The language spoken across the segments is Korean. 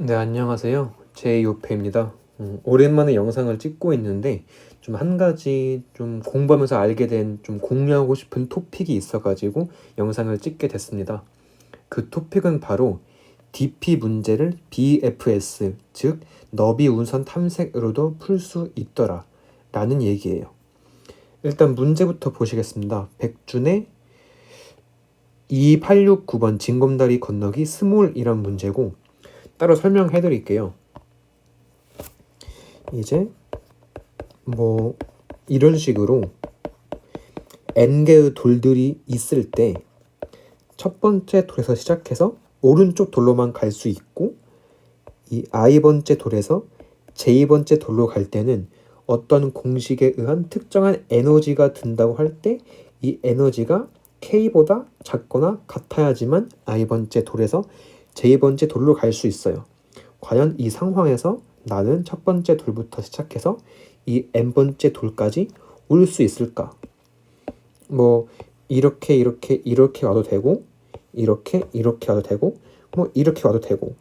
네, 안녕하세요. 제이오페입니다. 오랜만에 영상을 찍고 있는데 좀 한 가지 좀 공부하면서 알게 된 좀 공유하고 싶은 토픽이 있어가지고 영상을 찍게 됐습니다. 그 토픽은 바로 DP 문제를 BFS, 즉 너비 운선 탐색으로도 풀 수 있더라 라는 얘기예요. 일단 문제부터 보시겠습니다. 백준의 2869번 징검다리 건너기 스몰이란 문제고 따로 설명해 드릴게요. 이제 뭐 이런 식으로 n개의 돌들이 있을 때 첫 번째 돌에서 시작해서 오른쪽 돌로만 갈 수 있고 이 i번째 돌에서 j번째 돌로 갈 때는 어떤 공식에 의한 특정한 에너지가 든다고 할 때 이 에너지가 k보다 작거나 같아야지만 i번째 돌에서 j번째 돌로 갈 수 있어요. 과연 이 상황에서 나는 첫 번째 돌부터 시작해서 이 n번째 돌까지 올 수 있을까? 뭐 이렇게 와도 되고 이렇게 와도 되고 뭐 이렇게 와도 되고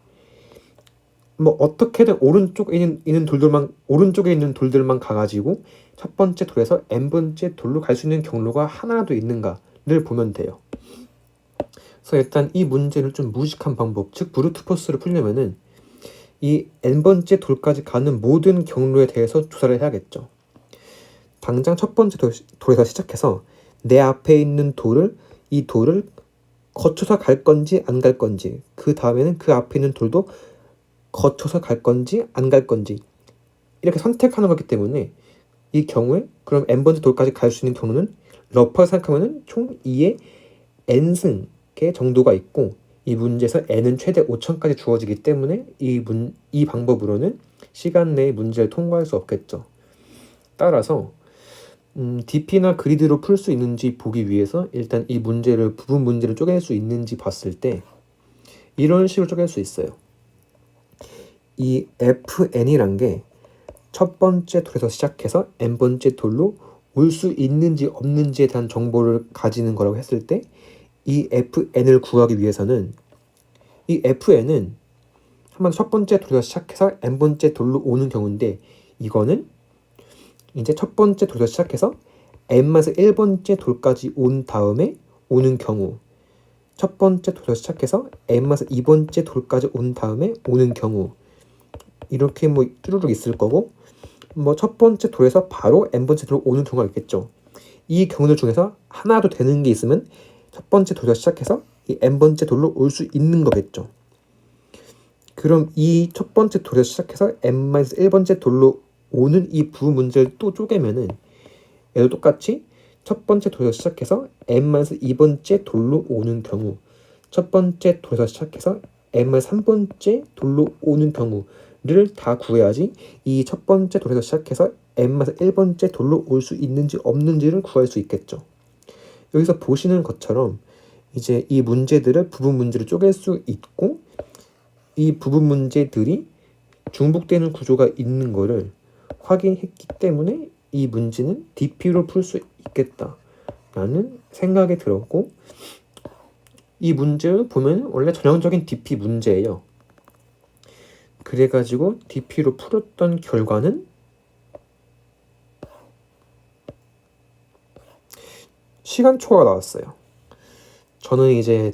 뭐 어떻게든 오른쪽에 있는 돌들만 가가지고 첫 번째 돌에서 n번째 돌로 갈 수 있는 경로가 하나라도 있는가를 보면 돼요. 그래서 일단 이 문제를 좀 무식한 방법, 즉 브루트 포스를 풀려면은 이 n번째 돌까지 가는 모든 경로에 대해서 조사를 해야겠죠. 당장 첫 번째 돌에서 시작해서 내 앞에 있는 이 돌을 거쳐서 갈 건지 안 갈 건지, 그 다음에는 그 앞에 있는 돌도 거쳐서 갈 건지 안 갈 건지 이렇게 선택하는 거기 때문에 이 경우에 그럼 n번째 돌까지 갈 수 있는 경우는 러프하게 생각하면 총 2의 n승의 정도가 있고 이 문제에서 n은 최대 5천까지 주어지기 때문에 이 방법으로는 시간 내에 문제를 통과할 수 없겠죠. 따라서 DP나 그리드로 풀 수 있는지 보기 위해서 일단 이 부분 문제를 쪼갤 수 있는지 봤을 때 이런 식으로 쪼갤 수 있어요. 이 FN이란 게 첫 번째 돌에서 시작해서 n번째 돌로 올 수 있는지 없는지에 대한 정보를 가지는 거라고 했을 때 이 FN을 구하기 위해서는 이 FN은 한번 첫 번째 돌에서 시작해서 n번째 돌로 오는 경우인데 이거는 이제 첫 번째 돌에서 시작해서 n-1번째 돌까지 온 다음에 오는 경우, 첫 번째 돌에서 시작해서 n-2번째 돌까지 온 다음에 오는 경우 이렇게 뭐 쭈루룩 있을 거고 뭐 첫 번째 돌에서 바로 n번째 돌로 오는 경우가 있겠죠. 이 경우들 중에서 하나도 되는 게 있으면 첫 번째 돌에서 시작해서 이 n번째 돌로 올 수 있는 거겠죠. 그럼 이 첫 번째 돌에서 시작해서 n-1번째 돌로 오는 이 부분 문제를 또 쪼개면은 얘도 똑같이 첫 번째 돌에서 시작해서 n-2번째 돌로 오는 경우, 첫 번째 돌에서 시작해서 n-3번째 돌로 오는 경우를 다 구해야지 이 첫 번째 돌에서 시작해서 n-1번째 돌로 올 수 있는지 없는지를 구할 수 있겠죠. 여기서 보시는 것처럼 이제 이 문제들을 부분 문제를 쪼갤 수 있고 이 부분 문제들이 중복되는 구조가 있는 거를 확인했기 때문에 이 문제는 DP로 풀 수 있겠다라는 생각이 들었고 이 문제를 보면 원래 전형적인 DP 문제예요. 그래가지고 DP로 풀었던 결과는 시간초가 나왔어요. 저는 이제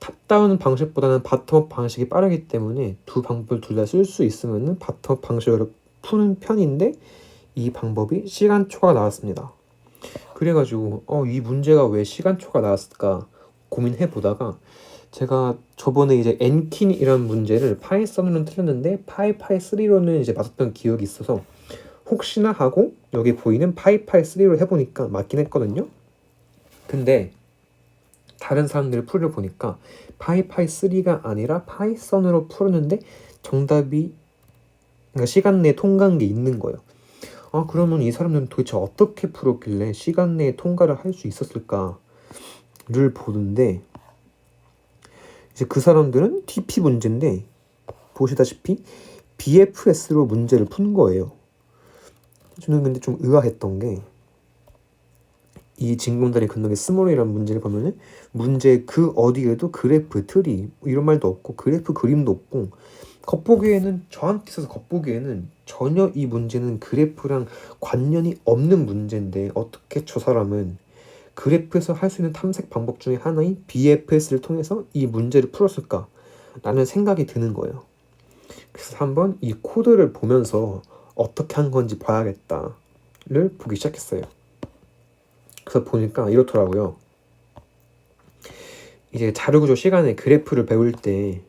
탑다운 방식보다는 바텀업 방식이 빠르기 때문에 두 방법을 둘 다 쓸 수 있으면 바텀업 방식으로 푸는 편인데 이 방법이 시간초가 나왔습니다. 그래가지고 이 문제가 왜 시간초가 나왔을까 고민해 보다가 제가 저번에 이제 엔킨이라는 문제를 파이썬으로는 틀렸는데 파이3로는 이제 맞았던 기억이 있어서 혹시나 하고 여기 보이는 파이3로 해보니까 맞긴 했거든요. 근데 다른 사람들 풀을 보니까 파이3가 아니라 파이썬으로 풀었는데 정답이 그러니까 시간 내에 통과한 게 있는 거예요. 그러면 이 사람들은 도대체 어떻게 풀었길래 시간 내에 통과를 할 수 있었을까를 보는데 이제 그 사람들은 TP 문제인데 보시다시피 BFS로 문제를 푼 거예요. 저는 근데 좀 의아했던 게 이 징검다리 건너기 스몰이라는 문제를 보면은 문제 그 어디에도 그래프, 트리 이런 말도 없고 그래프 그림도 없고 저한테 있어서 겉보기에는 전혀 이 문제는 그래프랑 관련이 없는 문제인데 어떻게 저 사람은 그래프에서 할 수 있는 탐색 방법 중에 하나인 BFS를 통해서 이 문제를 풀었을까? 라는 생각이 드는 거예요. 그래서 한번 이 코드를 보면서 어떻게 한 건지 봐야겠다를 보기 시작했어요. 그래서 보니까 이렇더라고요. 이제 자료구조 시간에 그래프를 배울 때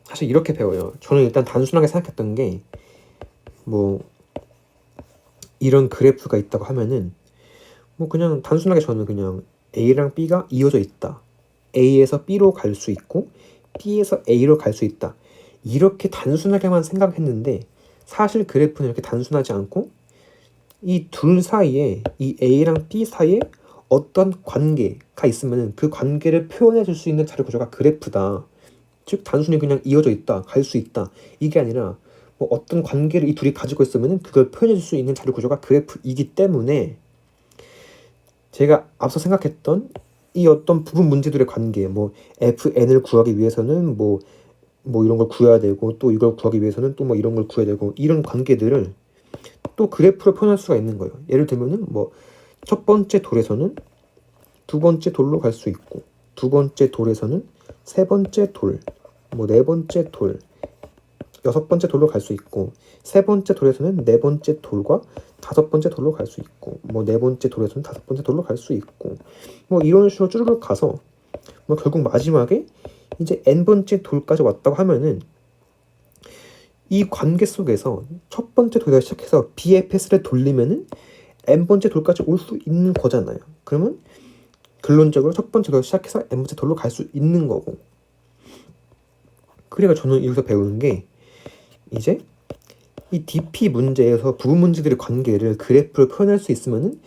사실 이렇게 배워요. 저는 일단 단순하게 생각했던 게 뭐 이런 그래프가 있다고 하면은 뭐 그냥 단순하게 저는 그냥 A랑 B가 이어져 있다. A에서 B로 갈 수 있고 B에서 A로 갈 수 있다. 이렇게 단순하게만 생각했는데 사실 그래프는 이렇게 단순하지 않고 이 둘 사이에 이 A랑 B 사이에 어떤 관계가 있으면 그 관계를 표현해 줄 수 있는 자료 구조가 그래프다. 즉 단순히 그냥 이어져 있다, 갈 수 있다. 이게 아니라 뭐 어떤 관계를 이 둘이 가지고 있으면 그걸 표현해 줄 수 있는 자료 구조가 그래프이기 때문에 제가 앞서 생각했던 이 어떤 부분 문제들의 관계, 뭐 fn을 구하기 위해서는 뭐 이런 걸 구해야 되고 또 이걸 구하기 위해서는 또 뭐 이런 걸 구해야 되고 이런 관계들을 또 그래프로 표현할 수가 있는 거예요. 예를 들면은 뭐 첫 번째 돌에서는 두 번째 돌로 갈 수 있고 두 번째 돌에서는 세 번째 돌, 뭐 네 번째 돌, 여섯 번째 돌로 갈 수 있고 세 번째 돌에서는 네 번째 돌과 다섯 번째 돌로 갈 수 있고 뭐 네 번째 돌에서는 다섯 번째 돌로 갈 수 있고 뭐 이런 식으로 쭈르륵 가서 뭐 결국 마지막에 이제 n 번째 돌까지 왔다고 하면은 이 관계 속에서 첫 번째 돌에서 시작해서 BFS를 돌리면은 n 번째 돌까지 올 수 있는 거잖아요. 그러면 결론적으로 첫 번째 돌에서 시작해서 n 번째 돌로 갈 수 있는 거고. 그러니까 저는 여기서 배우는 게 이제 이 DP 문제에서 부분 문제들의 관계를 그래프로 표현할 수 있으면은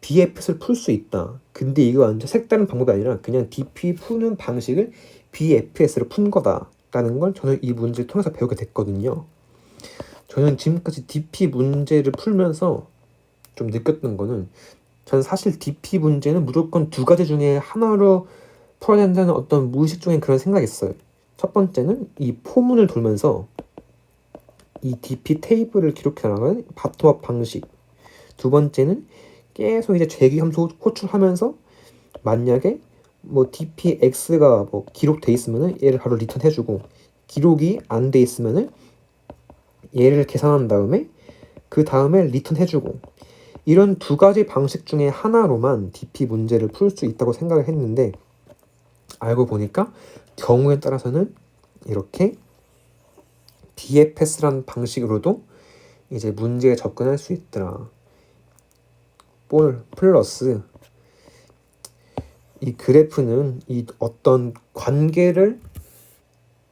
BFS를 풀 수 있다. 근데 이거 완전 색다른 방법이 아니라 그냥 DP 푸는 방식을 BFS로 푼 거다라는 걸 저는 이 문제를 통해서 배우게 됐거든요. 저는 지금까지 DP 문제를 풀면서 좀 느꼈던 거는 저는 사실 DP 문제는 무조건 두 가지 중에 하나로 풀어야 된다는 어떤 무의식적인 그런 생각이 있어요. 첫 번째는 이 포문을 돌면서 이 DP 테이블을 기록해 나가는 바텀업 방식. 두 번째는 계속 이제 재기 함수 호출하면서 만약에 뭐 dpx가 뭐 기록돼 있으면은 얘를 바로 리턴해주고 기록이 안 돼 있으면은 얘를 계산한 다음에 그 다음에 리턴해주고 이런 두 가지 방식 중에 하나로만 DP 문제를 풀 수 있다고 생각을 했는데 알고 보니까 경우에 따라서는 이렇게 BFS라는 방식으로도 이제 문제에 접근할 수 있더라. 볼 플러스 이 그래프는 이 어떤 관계를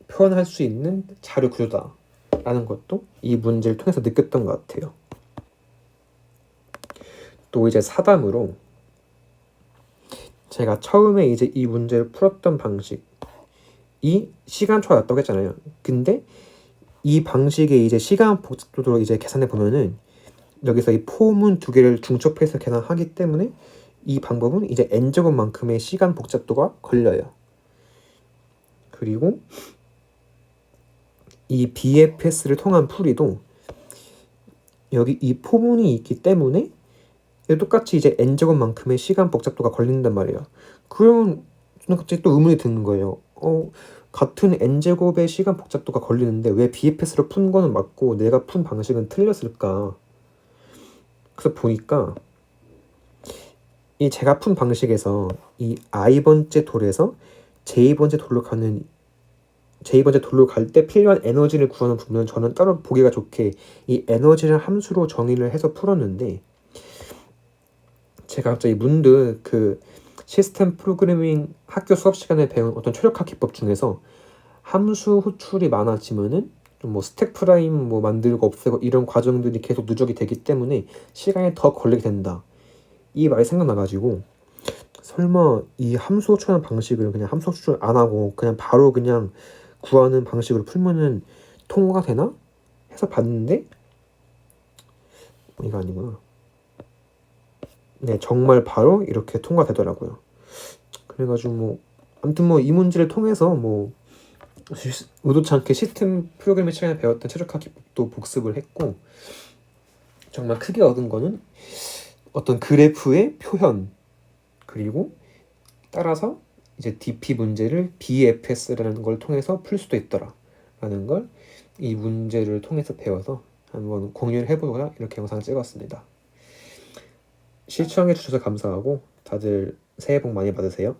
표현할 수 있는 자료 구조다라는 것도 이 문제를 통해서 느꼈던 것 같아요. 또 이제 사담으로 제가 처음에 이제 이 문제를 풀었던 방식이 시간초가 났다고 했잖아요. 근데 이 방식의 이제 시간 복잡도로 이제 계산해 보면은 여기서 이 포문 두 개를 중첩해서 계산하기 때문에 이 방법은 이제 n제곱만큼의 시간 복잡도가 걸려요. 그리고 이 BFS를 통한 풀이도 여기 이 포문이 있기 때문에 똑같이 이제 n제곱만큼의 시간 복잡도가 걸린단 말이에요. 그러면 저는 갑자기 또 의문이 드는 거예요. 같은 n제곱의 시간 복잡도가 걸리는데 왜 BFS로 푼 거는 맞고 내가 푼 방식은 틀렸을까? 그래서 보니까 이 제가 푼 방식에서 이 i번째 돌에서 j번째 돌로 갈 때 필요한 에너지를 구하는 부분은 저는 따로 보기가 좋게 이 에너지를 함수로 정의를 해서 풀었는데 제가 갑자기 문득 그 시스템 프로그래밍 학교 수업 시간에 배운 어떤 최적화 기법 중에서 함수 호출이 많아지면은 좀 뭐 스택 프라임 뭐 만들고 없애고 이런 과정들이 계속 누적이 되기 때문에 시간이 더 걸리게 된다. 이 말이 생각나가지고 설마 이 함수 호출하는 방식을 그냥 함수 호출 안 하고 그냥 바로 그냥 구하는 방식으로 풀면은 통과가 되나? 해서 봤는데 이거 아니구나. 네, 정말 바로 이렇게 통과되더라고요. 그래가지고 뭐 아무튼 뭐 이 문제를 통해서 뭐 의도치 않게 시스템 프로그래밍 시간에 배웠던 최적화 기법도 복습을 했고, 정말 크게 얻은 거는 어떤 그래프의 표현, 그리고 따라서 이제 DP 문제를 BFS라는 걸 통해서 풀 수도 있더라 라는 걸 이 문제를 통해서 배워서 한번 공유를 해보고자 이렇게 영상을 찍었습니다. 시청해 주셔서 감사하고 다들 새해 복 많이 받으세요.